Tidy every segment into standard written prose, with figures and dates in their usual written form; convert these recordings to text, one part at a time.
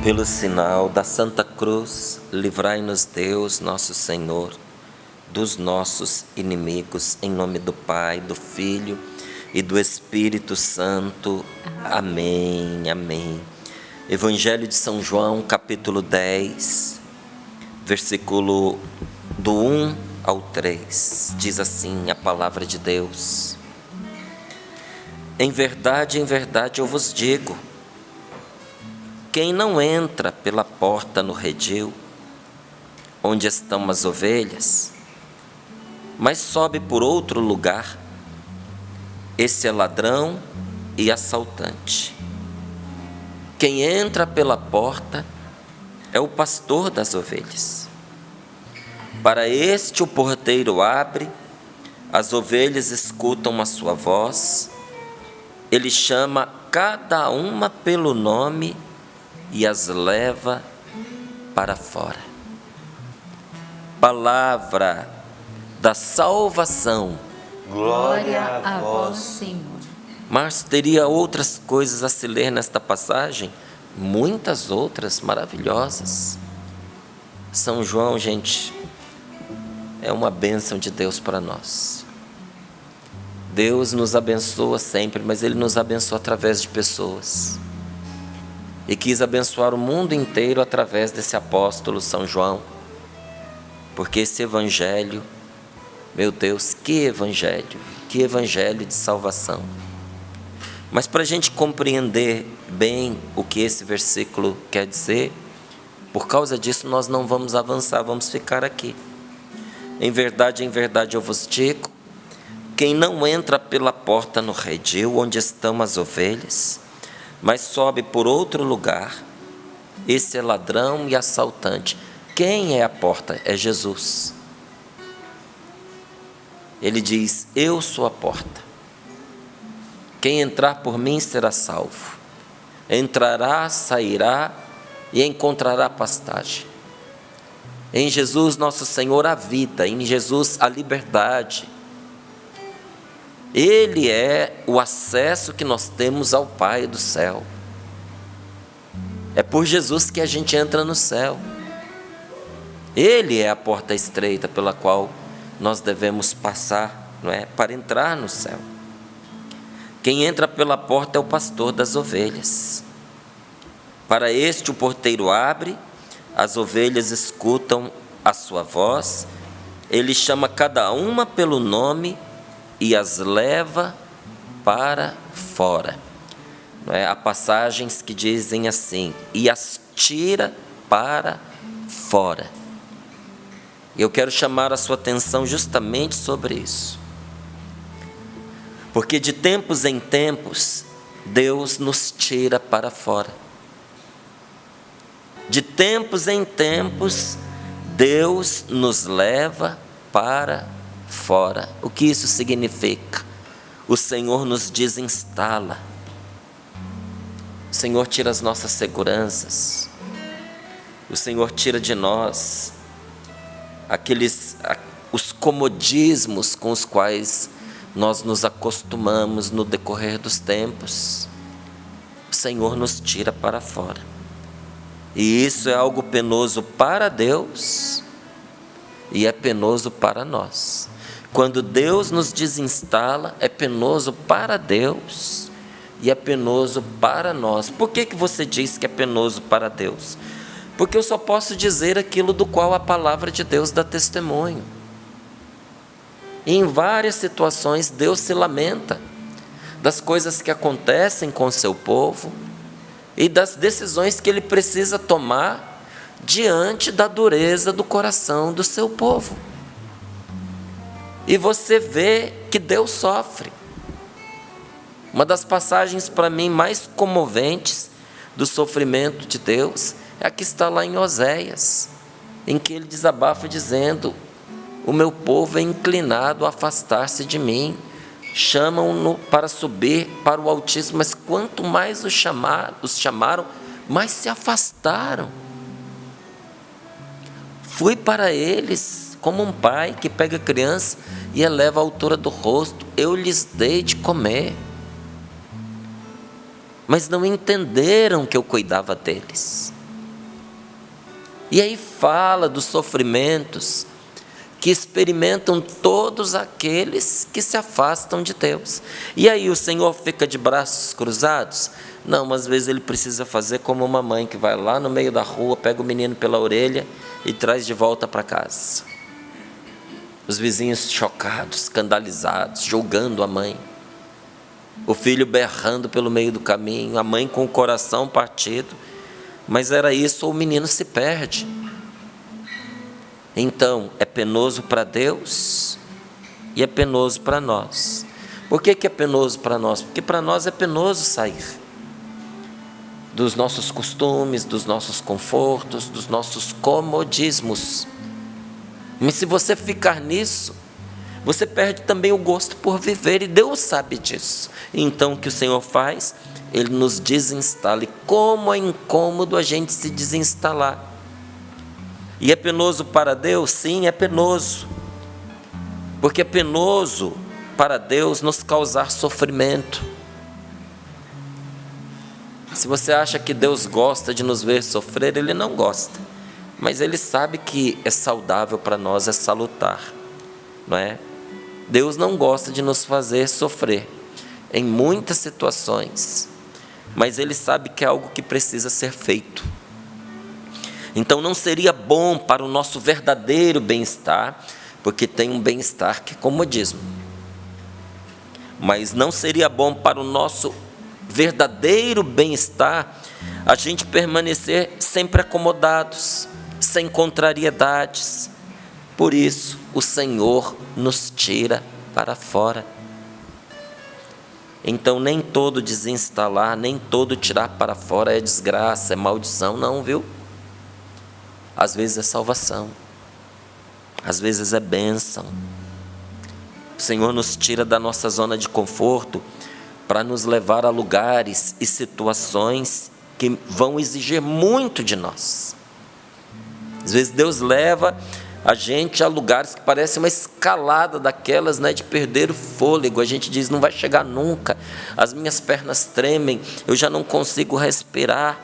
Pelo sinal da Santa Cruz, livrai-nos Deus, nosso Senhor, dos nossos inimigos, em nome do Pai, do Filho e do Espírito Santo. Amém, amém. Evangelho de São João, capítulo 10, versículo do 1 ao 3, diz assim a palavra de Deus: em verdade, eu vos digo, quem não entra pela porta no redil, onde estão as ovelhas, mas sobe por outro lugar, esse é ladrão e assaltante. Quem entra pela porta é o pastor das ovelhas. Para este o porteiro abre, as ovelhas escutam a sua voz, ele chama cada uma pelo nome e as leva para fora. Palavra da salvação. Glória a vós, Senhor. Mas teria outras coisas a se ler nesta passagem, muitas outras maravilhosas. São João, gente, é uma bênção de Deus para nós. Deus nos abençoa sempre, mas Ele nos abençoa através de pessoas. E quis abençoar o mundo inteiro através desse apóstolo São João. Porque esse evangelho, meu Deus, que evangelho de salvação. Mas para a gente compreender bem o que esse versículo quer dizer, por causa disso nós não vamos avançar, vamos ficar aqui. Em verdade, eu vos digo, quem não entra pela porta no redil, onde estão as ovelhas, mas sobe por outro lugar, esse é ladrão e assaltante. Quem é a porta? É Jesus. Ele diz: eu sou a porta. Quem entrar por mim será salvo. Entrará, sairá e encontrará pastagem. Em Jesus nosso Senhor há vida, em Jesus há liberdade. Ele é o acesso que nós temos ao Pai do céu. É por Jesus que a gente entra no céu. Ele é a porta estreita pela qual nós devemos passar, não é? Para entrar no céu. Quem entra pela porta é o pastor das ovelhas. Para este o porteiro abre, as ovelhas escutam a sua voz, ele chama cada uma pelo nome e as leva para fora. Não é? Há passagens que dizem assim: e as tira para fora. Eu quero chamar a sua atenção justamente sobre isso. Porque de tempos em tempos, Deus nos tira para fora. De tempos em tempos, Deus nos leva para fora. O que isso significa? O Senhor nos desinstala. O Senhor tira as nossas seguranças. O Senhor tira de nós os comodismos com os quais nós nos acostumamos no decorrer dos tempos. O Senhor nos tira para fora. E isso é algo penoso para Deus e é penoso para nós. Quando Deus nos desinstala, é penoso para Deus e é penoso para nós. Por que você diz que é penoso para Deus? Porque eu só posso dizer aquilo do qual a palavra de Deus dá testemunho. E em várias situações Deus se lamenta das coisas que acontecem com o seu povo e das decisões que Ele precisa tomar diante da dureza do coração do seu povo. E você vê que Deus sofre. Uma das passagens para mim mais comoventes do sofrimento de Deus é a que está lá em Oséias, em que ele desabafa dizendo: o meu povo é inclinado a afastar-se de mim, chamam-no para subir para o Altíssimo, mas quanto mais os chamaram, mais se afastaram. Fui para eles como um pai que pega a criança e eleva a altura do rosto, eu lhes dei de comer. Mas não entenderam que eu cuidava deles. E aí fala dos sofrimentos que experimentam todos aqueles que se afastam de Deus. E aí o Senhor fica de braços cruzados? Não, às vezes Ele precisa fazer como uma mãe que vai lá no meio da rua, pega o menino pela orelha e traz de volta para casa. Os vizinhos chocados, escandalizados, julgando a mãe. O filho berrando pelo meio do caminho, a mãe com o coração partido. Mas era isso, ou o menino se perde. Então, é penoso para Deus e é penoso para nós. Por que é penoso para nós? Porque para nós é penoso sair dos nossos costumes, dos nossos confortos, dos nossos comodismos. Mas se você ficar nisso, você perde também o gosto por viver, e Deus sabe disso. Então o que o Senhor faz? Ele nos desinstala. E como é incômodo a gente se desinstalar. E é penoso para Deus? Sim, é penoso. Porque é penoso para Deus nos causar sofrimento. Se você acha que Deus gosta de nos ver sofrer, Ele não gosta. Mas Ele sabe que é saudável para nós, é salutar, não é? Deus não gosta de nos fazer sofrer em muitas situações, mas Ele sabe que é algo que precisa ser feito. Então não seria bom para o nosso verdadeiro bem-estar, porque tem um bem-estar que é comodismo, mas não seria bom para o nosso verdadeiro bem-estar a gente permanecer sempre acomodados, sem contrariedades. Por isso o Senhor nos tira para fora. Então nem todo desinstalar, nem todo tirar para fora é desgraça, é maldição, não, viu? Às vezes é salvação, às vezes é bênção. O Senhor nos tira da nossa zona de conforto para nos levar a lugares e situações que vão exigir muito de nós. Às vezes Deus leva a gente a lugares que parecem uma escalada daquelas, né, de perder o fôlego. A gente diz, não vai chegar nunca, as minhas pernas tremem, eu já não consigo respirar.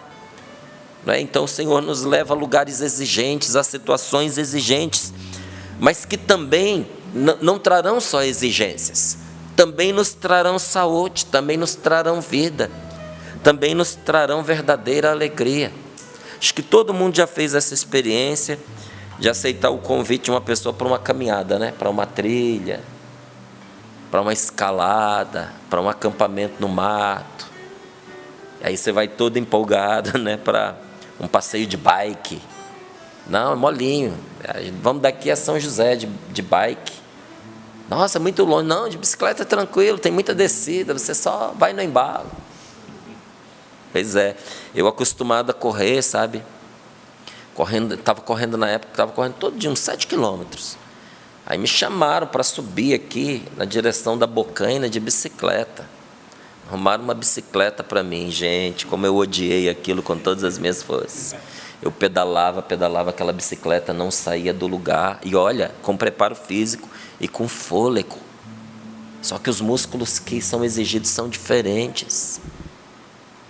Não é? Então o Senhor nos leva a lugares exigentes, a situações exigentes, mas que também não trarão só exigências, também nos trarão saúde, também nos trarão vida, também nos trarão verdadeira alegria. Acho que todo mundo já fez essa experiência de aceitar o convite de uma pessoa para uma caminhada, né? Para uma trilha, para uma escalada, para um acampamento no mato. Aí você vai todo empolgado, né? Para um passeio de bike. Não, é molinho. Vamos daqui a São José de bike. Nossa, muito longe. Não, de bicicleta é tranquilo, tem muita descida, você só vai no embalo. Pois é, eu acostumado a correr, sabe? Estava correndo na época, estava correndo todo dia, uns 7 quilômetros. Aí me chamaram para subir aqui na direção da Bocaina de bicicleta. Arrumaram uma bicicleta para mim, gente, como eu odiei aquilo com todas as minhas forças. Eu pedalava, aquela bicicleta não saía do lugar. E olha, com preparo físico e com fôlego. Só que os músculos que são exigidos são diferentes.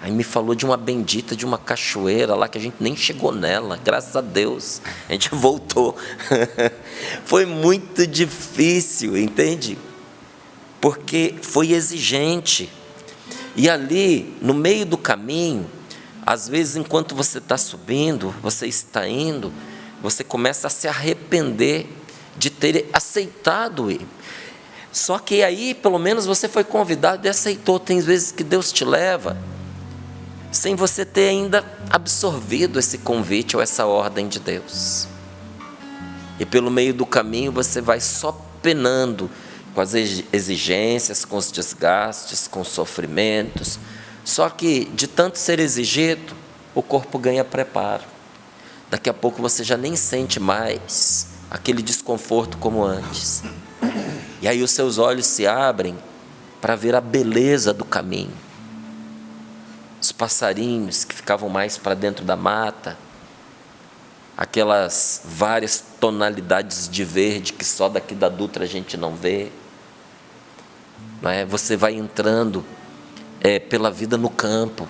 Aí me falou de uma bendita, de uma cachoeira lá, que a gente nem chegou nela, graças a Deus, a gente voltou. Foi muito difícil, entende? Porque foi exigente. E ali, no meio do caminho, às vezes enquanto você está subindo, você está indo, você começa a se arrepender de ter aceitado ir. Só que aí, pelo menos, você foi convidado e aceitou. Tem vezes que Deus te leva sem você ter ainda absorvido esse convite ou essa ordem de Deus. E pelo meio do caminho você vai só penando com as exigências, com os desgastes, com os sofrimentos. Só que de tanto ser exigido, o corpo ganha preparo. Daqui a pouco você já nem sente mais aquele desconforto como antes. E aí os seus olhos se abrem para ver a beleza do caminho. Os passarinhos que ficavam mais para dentro da mata, aquelas várias tonalidades de verde que só daqui da Dutra a gente não vê. Não é? Você vai entrando pela vida no campo,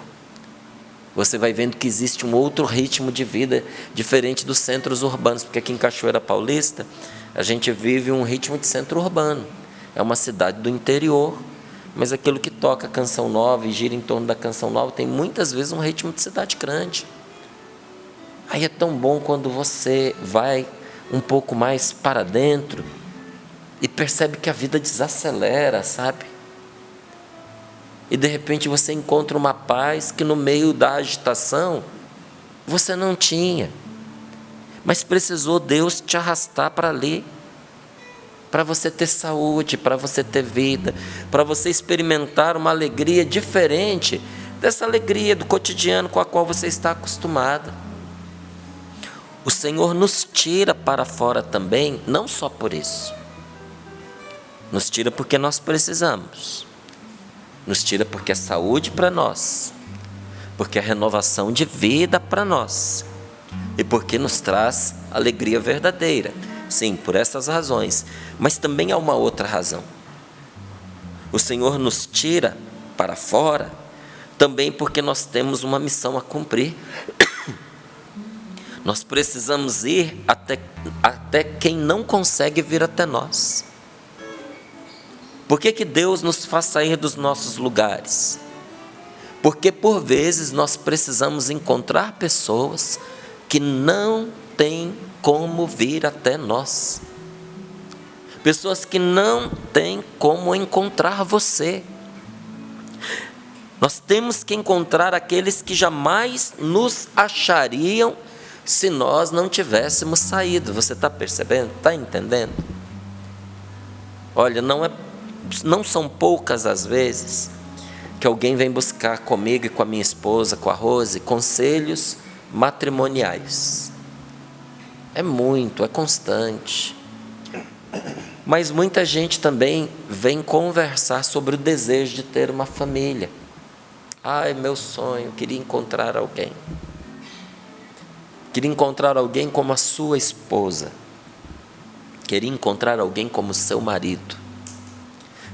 Você vai vendo que existe um outro ritmo de vida diferente dos centros urbanos, porque aqui em Cachoeira Paulista a gente vive um ritmo de centro urbano. É uma cidade do interior, mas aquilo que toca canção nova e gira em torno da canção nova tem muitas vezes um ritmo de cidade grande. Aí é tão bom quando você vai um pouco mais para dentro e percebe que a vida desacelera, sabe? E de repente você encontra uma paz que no meio da agitação você não tinha. Mas precisou Deus te arrastar para ali, para você ter saúde, para você ter vida, para você experimentar uma alegria diferente dessa alegria do cotidiano com a qual você está acostumado. O Senhor nos tira para fora também, não só por isso. Nos tira porque nós precisamos. Nos tira porque é saúde para nós, porque é renovação de vida para nós e porque nos traz alegria verdadeira. Sim, por essas razões, mas também há uma outra razão. O Senhor nos tira para fora também porque nós temos uma missão a cumprir. Nós precisamos ir até quem não consegue vir até nós. Por que Deus nos faz sair dos nossos lugares? Porque por vezes nós precisamos encontrar pessoas que não têm como vir até nós. Pessoas que não têm como encontrar você. Nós temos que encontrar aqueles que jamais nos achariam se nós não tivéssemos saído. Você está percebendo? Está entendendo? Olha, não são poucas as vezes que alguém vem buscar comigo e com a minha esposa, com a Rose, conselhos matrimoniais. É muito, é constante. Mas muita gente também vem conversar sobre o desejo de ter uma família. Ai, meu sonho, queria encontrar alguém. Queria encontrar alguém como a sua esposa. Queria encontrar alguém como seu marido.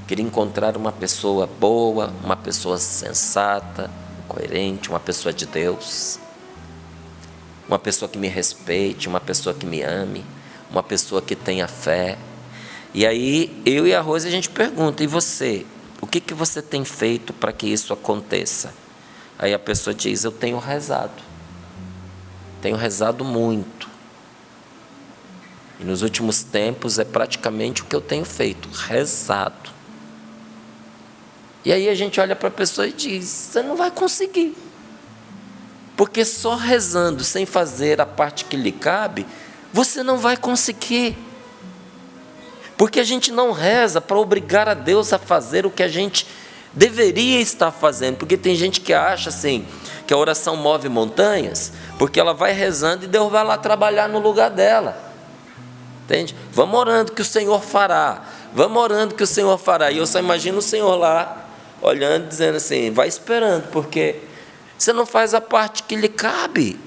Queria encontrar uma pessoa boa, uma pessoa sensata, coerente, uma pessoa de Deus. Uma pessoa que me respeite, uma pessoa que me ame, uma pessoa que tenha fé. E aí, eu e a Rose, a gente pergunta, e você? O que você tem feito para que isso aconteça? Aí a pessoa diz, eu tenho rezado. Tenho rezado muito. E nos últimos tempos é praticamente o que eu tenho feito, rezado. E aí a gente olha para a pessoa e diz, você não vai conseguir. Porque só rezando, sem fazer a parte que lhe cabe, você não vai conseguir. Porque a gente não reza para obrigar a Deus a fazer o que a gente deveria estar fazendo. Porque tem gente que acha assim, que a oração move montanhas, porque ela vai rezando e Deus vai lá trabalhar no lugar dela. Entende? Vamos orando que o Senhor fará. Vamos orando que o Senhor fará. E eu só imagino o Senhor lá, olhando, dizendo assim, vai esperando, porque você não faz a parte que lhe cabe.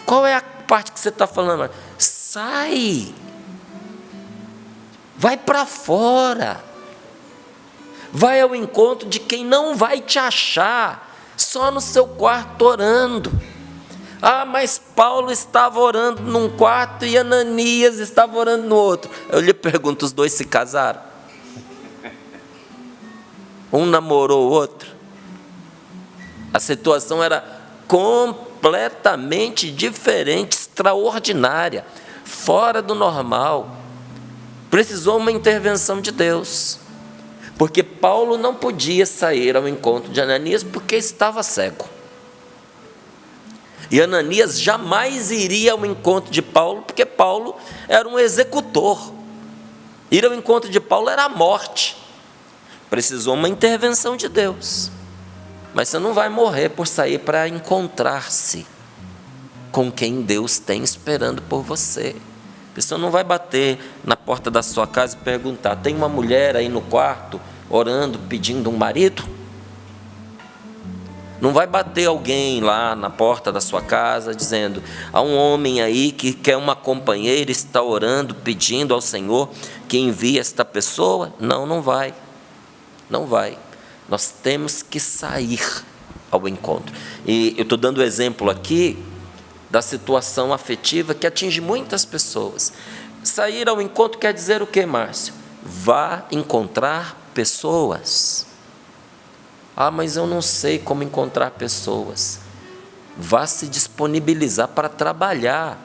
Qual é a parte que você está falando? Sai. Vai para fora. Vai ao encontro de quem não vai te achar, só no seu quarto orando. Ah, mas Paulo estava orando num quarto e Ananias estava orando no outro. Eu lhe pergunto, os dois se casaram? Um namorou o outro? A situação era completamente diferente, extraordinária, fora do normal. Precisou uma intervenção de Deus. Porque Paulo não podia sair ao encontro de Ananias porque estava cego. E Ananias jamais iria ao encontro de Paulo, porque Paulo era um executor. Ir ao encontro de Paulo era a morte. Precisou uma intervenção de Deus. Mas você não vai morrer por sair para encontrar-se com quem Deus tem esperando por você. A pessoa não vai bater na porta da sua casa e perguntar, tem uma mulher aí no quarto orando, pedindo um marido? Não vai bater alguém lá na porta da sua casa dizendo, há um homem aí que quer uma companheira, está orando, pedindo ao Senhor que envie esta pessoa? Não, não vai. Não vai. Nós temos que sair. ao encontro. E eu estou dando o exemplo aqui da situação afetiva que atinge muitas pessoas. Sair ao encontro quer dizer o quê, Márcio? Vá encontrar pessoas. Ah, mas eu não sei como encontrar pessoas. Vá se disponibilizar para trabalhar,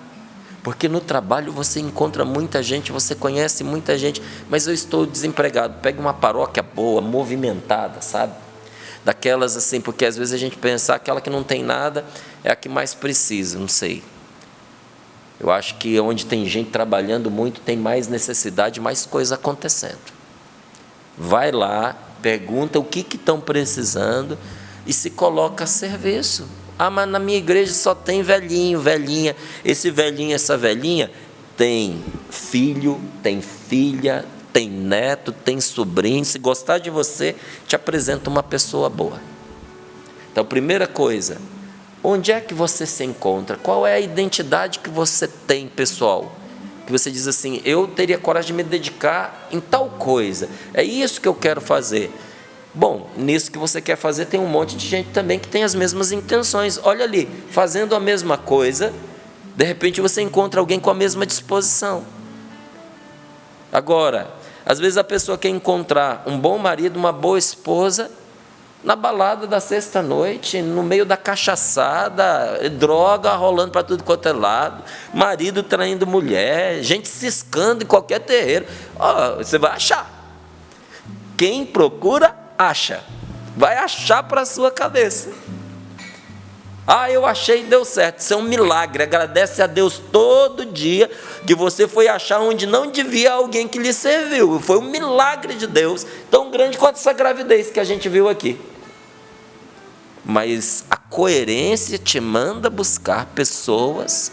porque no trabalho você encontra muita gente, você conhece muita gente. Mas eu estou desempregado. Pegue uma paróquia boa, movimentada, sabe? Daquelas assim, porque às vezes a gente pensa, aquela que não tem nada é a que mais precisa, não sei. Eu acho que onde tem gente trabalhando muito, tem mais necessidade, mais coisa acontecendo. Vai lá, pergunta o que estão precisando e se coloca a serviço. Ah, mas na minha igreja só tem velhinho, velhinha. Esse velhinho, essa velhinha, tem filho, tem filha, tem neto, tem sobrinho. Se gostar de você, te apresenta uma pessoa boa. Então, primeira coisa, onde é que você se encontra? Qual é a identidade que você tem, pessoal? Que você diz assim, eu teria coragem de me dedicar em tal coisa. É isso que eu quero fazer. Bom, nisso que você quer fazer, tem um monte de gente também que tem as mesmas intenções. Olha ali, fazendo a mesma coisa, de repente você encontra alguém com a mesma disposição. Agora, às vezes a pessoa quer encontrar um bom marido, uma boa esposa, na balada da sexta-noite, no meio da cachaçada, droga rolando para tudo quanto é lado, marido traindo mulher, gente ciscando em qualquer terreiro. Você vai achar. Quem procura, acha. Vai achar para a sua cabeça. Eu achei e deu certo. Isso é um milagre. Agradece a Deus todo dia que você foi achar onde não devia alguém que lhe serviu. Foi um milagre de Deus, tão grande quanto essa gravidez que a gente viu aqui. Mas a coerência te manda buscar pessoas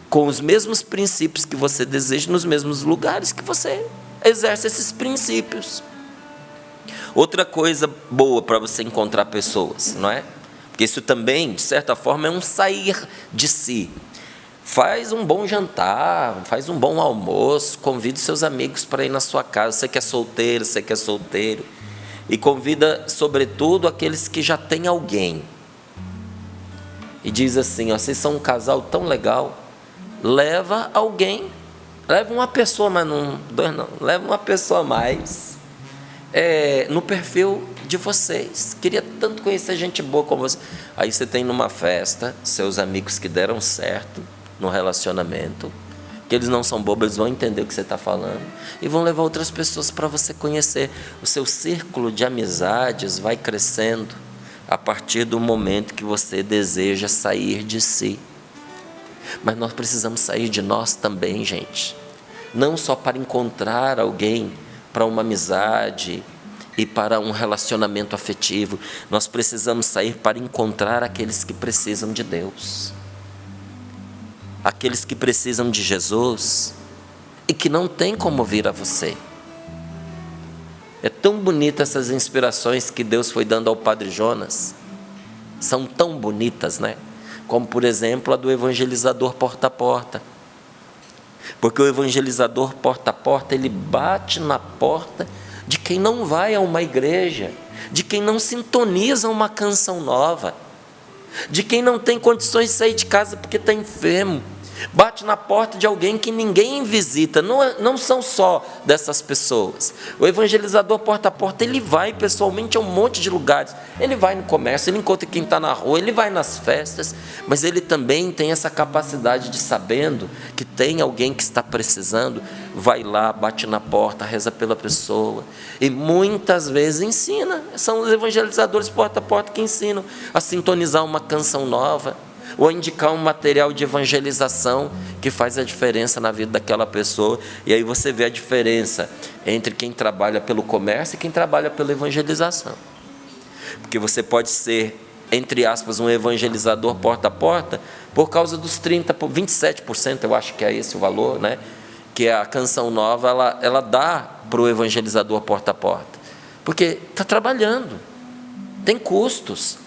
com os mesmos princípios que você deseja, nos mesmos lugares que você exerce esses princípios. Outra coisa boa para você encontrar pessoas, não é? Porque isso também, de certa forma, é um sair de si. Faz um bom jantar, faz um bom almoço, convida seus amigos para ir na sua casa. Você que é solteiro, e convida, sobretudo, aqueles que já têm alguém. E diz assim, vocês são um casal tão legal, leva alguém, leva uma pessoa, mas não, dois não, leva uma pessoa a mais, no perfil de vocês. Queria tanto conhecer gente boa como você. Aí você tem numa festa, seus amigos que deram certo no relacionamento, que eles não são bobos, eles vão entender o que você está falando, e vão levar outras pessoas para você conhecer. O seu círculo de amizades vai crescendo a partir do momento que você deseja sair de si. Mas nós precisamos sair de nós também, gente. Não só para encontrar alguém, para uma amizade e para um relacionamento afetivo. Nós precisamos sair para encontrar aqueles que precisam de Deus. Aqueles que precisam de Jesus e que não tem como vir a você. É tão bonita essas inspirações que Deus foi dando ao Padre Jonas. São tão bonitas, né? Como, por exemplo, a do evangelizador porta a porta. Porque o evangelizador porta a porta, ele bate na porta de quem não vai a uma igreja, de quem não sintoniza uma canção nova, de quem não tem condições de sair de casa porque está enfermo. Bate na porta de alguém que ninguém visita. Não são só dessas pessoas. O evangelizador porta a porta, ele vai pessoalmente a um monte de lugares. Ele vai no comércio, ele encontra quem está na rua, ele vai nas festas, mas ele também tem essa capacidade de, sabendo que tem alguém que está precisando, vai lá, bate na porta, reza pela pessoa, e muitas vezes ensina. São os evangelizadores porta a porta que ensinam a sintonizar uma canção nova, ou indicar um material de evangelização que faz a diferença na vida daquela pessoa. E aí você vê a diferença entre quem trabalha pelo comércio e quem trabalha pela evangelização. Porque você pode ser, entre aspas, um evangelizador porta a porta por causa dos 27%, eu acho que é esse o valor, né? Que a canção nova, ela dá para o evangelizador porta a porta. Porque está trabalhando, tem custos.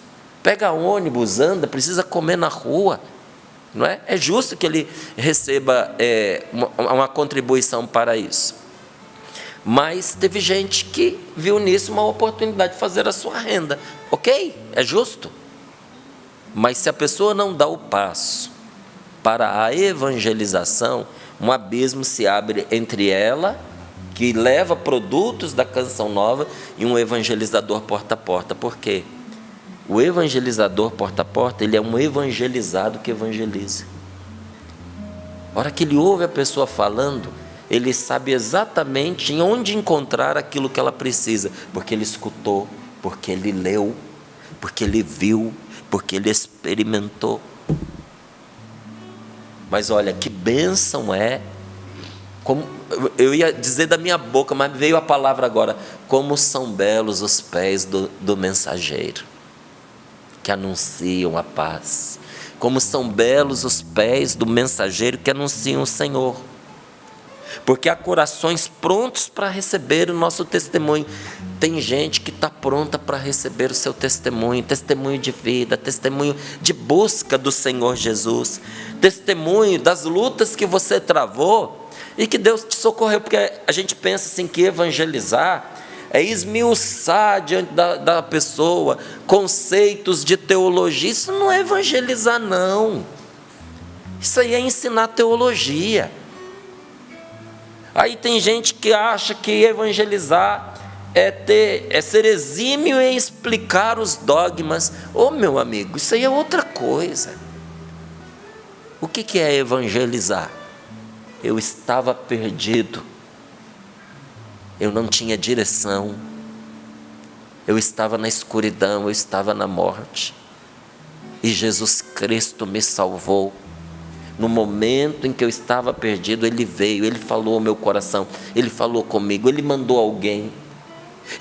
Pega ônibus, anda, precisa comer na rua, não é? É justo que ele receba uma contribuição para isso. Mas teve gente que viu nisso uma oportunidade de fazer a sua renda. Ok, é justo. Mas se a pessoa não dá o passo para a evangelização, um abismo se abre entre ela, que leva produtos da Canção Nova, e um evangelizador porta a porta. Por quê? O evangelizador porta a porta, ele é um evangelizado que evangeliza. A hora que ele ouve a pessoa falando, ele sabe exatamente em onde encontrar aquilo que ela precisa, porque ele escutou, porque ele leu, porque ele viu, porque ele experimentou. Mas olha, que bênção é, como, eu ia dizer da minha boca, mas veio a palavra agora, como são belos os pés do mensageiro, que anunciam a paz. Como são belos os pés do mensageiro que anunciam o Senhor. Porque há corações prontos para receber o nosso testemunho. Tem gente que está pronta para receber o seu testemunho, testemunho de vida, testemunho de busca do Senhor Jesus, testemunho das lutas que você travou e que Deus te socorreu. Porque a gente pensa assim que evangelizar é esmiuçar diante da pessoa conceitos de teologia. Isso não é evangelizar, não. Isso aí é ensinar teologia. Aí tem gente que acha que evangelizar é ser exímio em explicar os dogmas. Ô meu amigo, isso aí é outra coisa. O que é evangelizar? Eu estava perdido. Eu não tinha direção, eu estava na escuridão, eu estava na morte, e Jesus Cristo me salvou. No momento em que eu estava perdido, Ele veio, Ele falou ao meu coração, Ele falou comigo, Ele mandou alguém,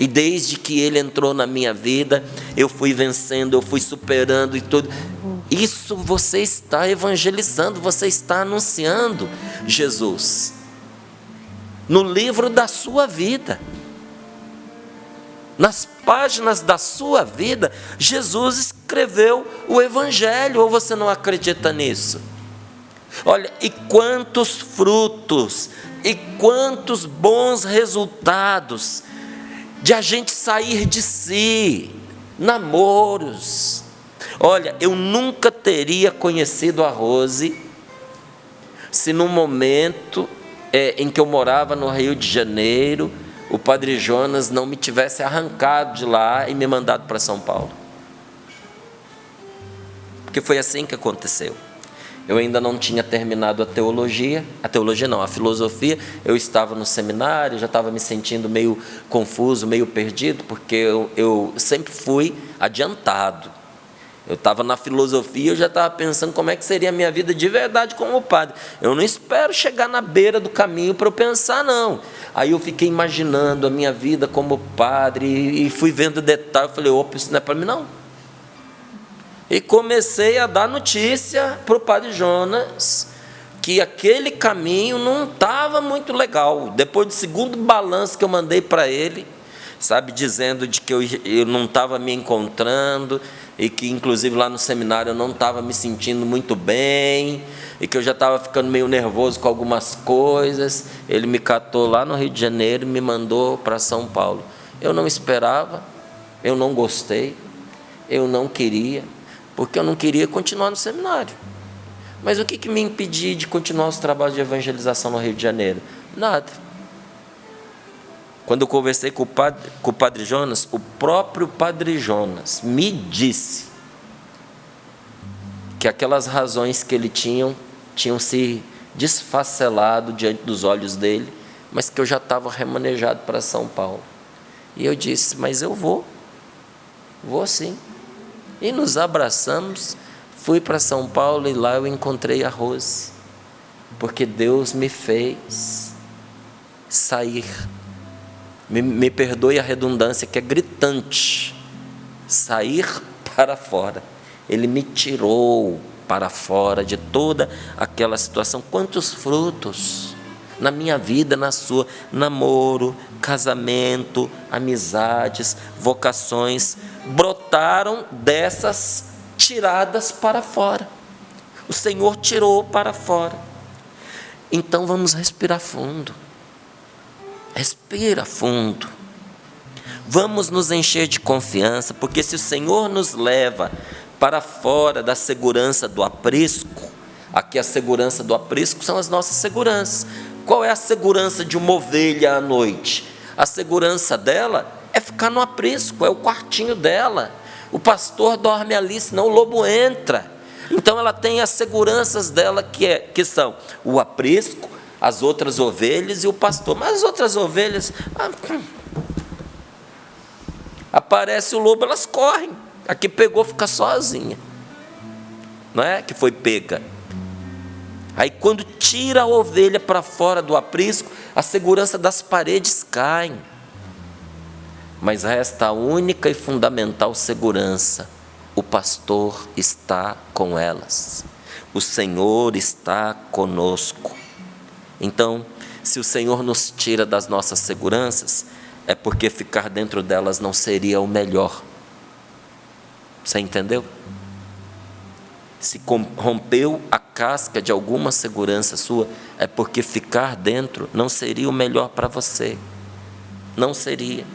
e desde que Ele entrou na minha vida, eu fui vencendo, eu fui superando e tudo. Isso você está evangelizando, você está anunciando Jesus no livro da sua vida, nas páginas da sua vida. Jesus escreveu o Evangelho, ou você não acredita nisso? Olha, e quantos frutos, e quantos bons resultados, de a gente sair de si, namoros. Olha, eu nunca teria conhecido a Rose, se no momento em que eu morava no Rio de Janeiro, o Padre Jonas não me tivesse arrancado de lá e me mandado para São Paulo. Porque foi assim que aconteceu. Eu ainda não tinha terminado a filosofia. Eu estava no seminário, já estava me sentindo meio confuso, meio perdido, porque eu sempre fui adiantado. Eu estava na filosofia, eu já estava pensando como é que seria a minha vida de verdade como padre. Eu não espero chegar na beira do caminho para eu pensar, não. Aí eu fiquei imaginando a minha vida como padre e fui vendo detalhes. Eu falei, opa, isso não é para mim, não. E comecei a dar notícia para o Padre Jonas que aquele caminho não estava muito legal. Depois do segundo balanço que eu mandei para ele, sabe, dizendo de que eu não estava me encontrando, e que inclusive lá no seminário eu não estava me sentindo muito bem, e que eu já estava ficando meio nervoso com algumas coisas, ele me catou lá no Rio de Janeiro e me mandou para São Paulo. Eu não esperava, eu não gostei, eu não queria, porque eu não queria continuar no seminário. Mas o que me impedia de continuar os trabalhos de evangelização no Rio de Janeiro? Nada. Quando eu conversei com o Padre Jonas, o próprio Padre Jonas me disse que aquelas razões que ele tinham se desfacelado diante dos olhos dele, mas que eu já estava remanejado para São Paulo. E eu disse, mas eu vou sim. E nos abraçamos, fui para São Paulo e lá eu encontrei a Rose, porque Deus me fez sair. Me perdoe a redundância, que é gritante, sair para fora. Ele me tirou para fora de toda aquela situação. Quantos frutos na minha vida, na sua, namoro, casamento, amizades, vocações, brotaram dessas tiradas para fora. O Senhor tirou para fora. Então vamos respirar fundo. Respira fundo. Vamos nos encher de confiança, porque se o Senhor nos leva para fora da segurança do aprisco, aqui a segurança do aprisco são as nossas seguranças. Qual é a segurança de uma ovelha à noite? A segurança dela é ficar no aprisco, é o quartinho dela. O pastor dorme ali, senão o lobo entra. Então ela tem as seguranças dela que são o aprisco, as outras ovelhas e o pastor. Mas as outras ovelhas, aparece o lobo, elas correm. A que pegou fica sozinha, não é? Que foi pega. Aí quando tira a ovelha para fora do aprisco, a segurança das paredes cai. Mas resta a única e fundamental segurança: o pastor está com elas, o Senhor está conosco. Então, se o Senhor nos tira das nossas seguranças, é porque ficar dentro delas não seria o melhor. Você entendeu? Se rompeu a casca de alguma segurança sua, é porque ficar dentro não seria o melhor para você. Não seria.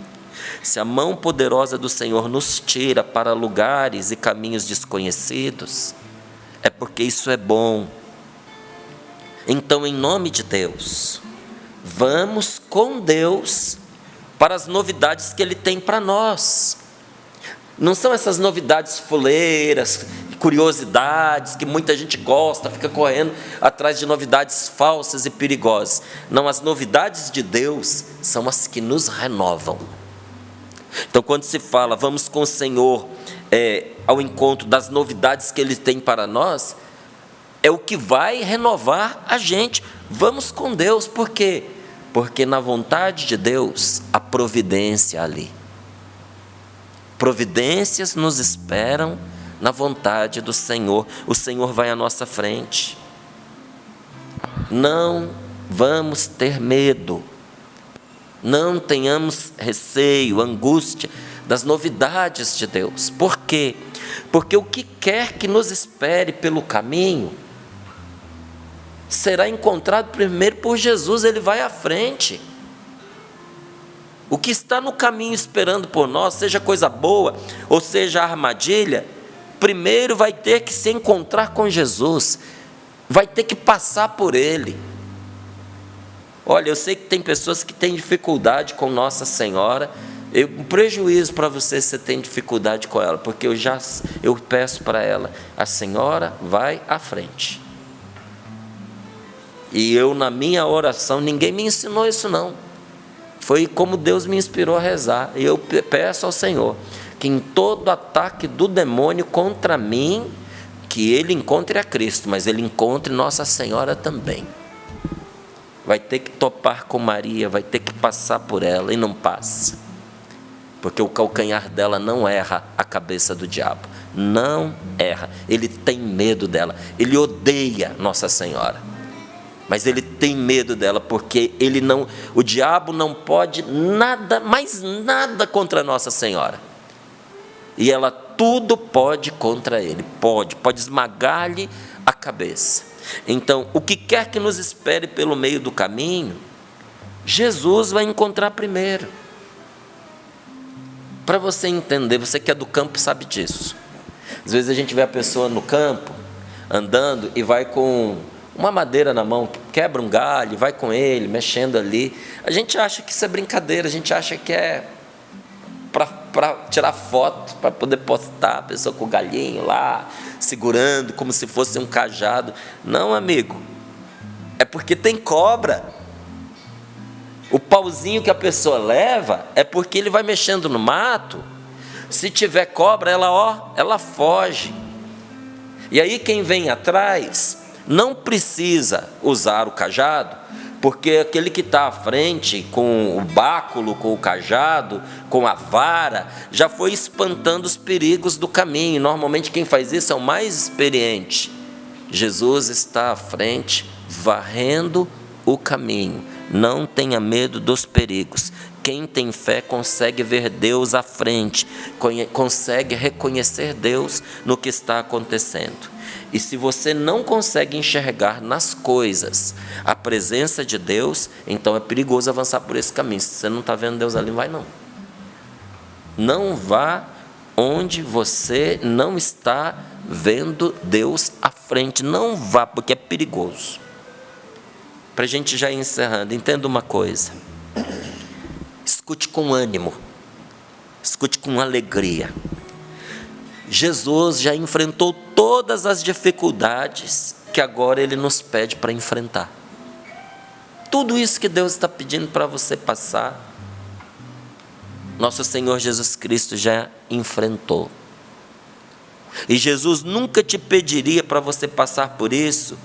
Se a mão poderosa do Senhor nos tira para lugares e caminhos desconhecidos, é porque isso é bom. Então, em nome de Deus, vamos com Deus para as novidades que Ele tem para nós. Não são essas novidades fuleiras, curiosidades, que muita gente gosta, fica correndo atrás de novidades falsas e perigosas. Não, as novidades de Deus são as que nos renovam. Então, quando se fala, vamos com o Senhor ao encontro das novidades que Ele tem para nós, é o que vai renovar a gente. Vamos com Deus, por quê? Porque na vontade de Deus, há providência ali. Providências nos esperam na vontade do Senhor. O Senhor vai à nossa frente. Não vamos ter medo. Não tenhamos receio, angústia das novidades de Deus. Por quê? Porque o que quer que nos espere pelo caminho será encontrado primeiro por Jesus. Ele vai à frente. O que está no caminho esperando por nós, seja coisa boa ou seja armadilha, primeiro vai ter que se encontrar com Jesus, vai ter que passar por Ele. Olha, eu sei que tem pessoas que têm dificuldade com Nossa Senhora. Um prejuízo para você se você tem dificuldade com ela, porque eu peço para ela: a Senhora vai à frente. E eu, na minha oração, ninguém me ensinou isso não. Foi como Deus me inspirou a rezar. E eu peço ao Senhor que em todo ataque do demônio contra mim, que ele encontre a Cristo, mas ele encontre Nossa Senhora também. Vai ter que topar com Maria, vai ter que passar por ela, e não passa. Porque o calcanhar dela não erra a cabeça do diabo. Não erra. Ele tem medo dela. Ele odeia Nossa Senhora. Mas ele tem medo dela, porque o diabo não pode nada, mais nada contra Nossa Senhora. E ela tudo pode contra ele. Pode esmagar-lhe a cabeça. Então, o que quer que nos espere pelo meio do caminho, Jesus vai encontrar primeiro. Para você entender, você que é do campo sabe disso. Às vezes a gente vê a pessoa no campo, andando, e vai com uma madeira na mão, quebra um galho, vai com ele, mexendo ali. A gente acha que isso é brincadeira, a gente acha que é para tirar foto, para poder postar, a pessoa com o galhinho lá, segurando como se fosse um cajado. Não, amigo, é porque tem cobra. O pauzinho que a pessoa leva é porque ele vai mexendo no mato. Se tiver cobra, ela foge. E aí quem vem atrás não precisa usar o cajado, porque aquele que está à frente com o báculo, com o cajado, com a vara, já foi espantando os perigos do caminho. Normalmente quem faz isso é o mais experiente. Jesus está à frente, varrendo o caminho. Não tenha medo dos perigos. Quem tem fé consegue ver Deus à frente, consegue reconhecer Deus no que está acontecendo. E se você não consegue enxergar nas coisas a presença de Deus, então é perigoso avançar por esse caminho. Se você não está vendo Deus ali, não vai não. Não vá onde você não está vendo Deus à frente. Não vá, porque é perigoso. Para a gente já ir encerrando, entenda uma coisa. Escute com ânimo. Escute com alegria. Jesus já enfrentou todas as dificuldades que agora Ele nos pede para enfrentar. Tudo isso que Deus está pedindo para você passar, nosso Senhor Jesus Cristo já enfrentou. E Jesus nunca te pediria para você passar por isso,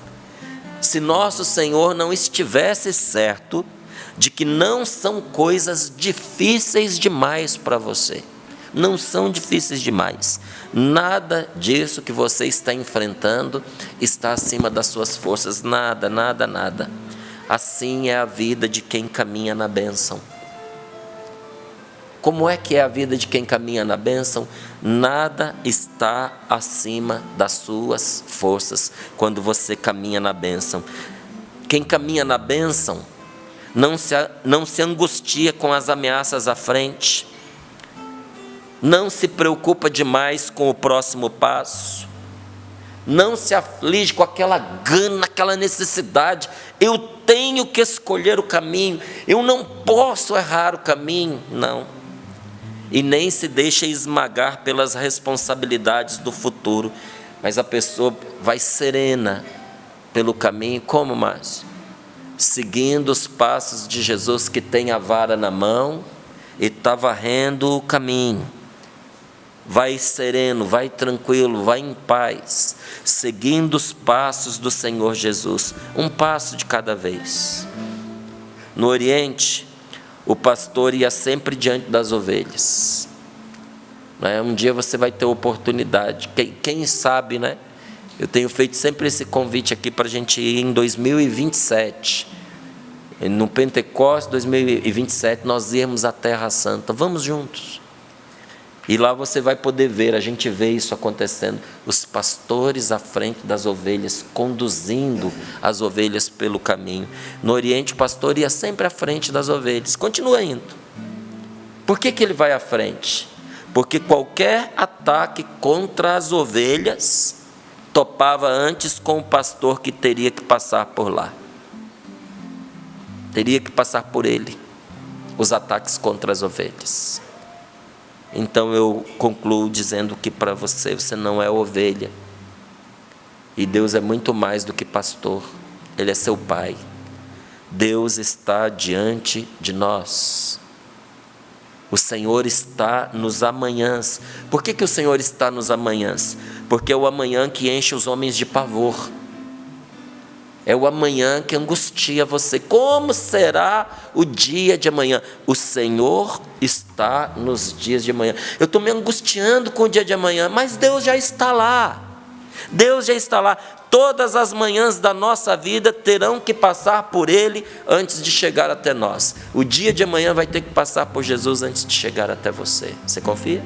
se nosso Senhor não estivesse certo de que não são coisas difíceis demais para você. Não são difíceis demais. Nada disso que você está enfrentando está acima das suas forças. Nada, nada, nada. Assim é a vida de quem caminha na bênção. Como é que é a vida de quem caminha na bênção? Nada está acima das suas forças quando você caminha na bênção. Quem caminha na bênção não se angustia com as ameaças à frente. Não se preocupa demais com o próximo passo, não se aflige com aquela gana, aquela necessidade, eu tenho que escolher o caminho, eu não posso errar o caminho, não. E nem se deixa esmagar pelas responsabilidades do futuro, mas a pessoa vai serena pelo caminho, como, Márcio? Seguindo os passos de Jesus, que tem a vara na mão e está varrendo o caminho. Vai sereno, vai tranquilo, vai em paz, seguindo os passos do Senhor Jesus, um passo de cada vez. No Oriente, o pastor ia sempre diante das ovelhas. Um dia você vai ter oportunidade, quem sabe, né? Eu tenho feito sempre esse convite aqui para a gente ir em 2027. No Pentecostes 2027, nós irmos à Terra Santa. Vamos juntos. E lá você vai poder ver, a gente vê isso acontecendo, os pastores à frente das ovelhas, conduzindo as ovelhas pelo caminho. No Oriente, o pastor ia sempre à frente das ovelhas, continua indo. Por que ele vai à frente? Porque qualquer ataque contra as ovelhas topava antes com o pastor que teria que passar por lá. Teria que passar por ele, os ataques contra as ovelhas. Então eu concluo dizendo que para você não é ovelha. E Deus é muito mais do que pastor. Ele é seu Pai. Deus está diante de nós. O Senhor está nos amanhãs. Por que o Senhor está nos amanhãs? Porque é o amanhã que enche os homens de pavor. É o amanhã que angustia você. Como será o dia de amanhã? O Senhor está nos dias de amanhã. Eu estou me angustiando com o dia de amanhã, mas Deus já está lá. Deus já está lá. Todas as manhãs da nossa vida terão que passar por Ele antes de chegar até nós. O dia de amanhã vai ter que passar por Jesus antes de chegar até você. Você confia?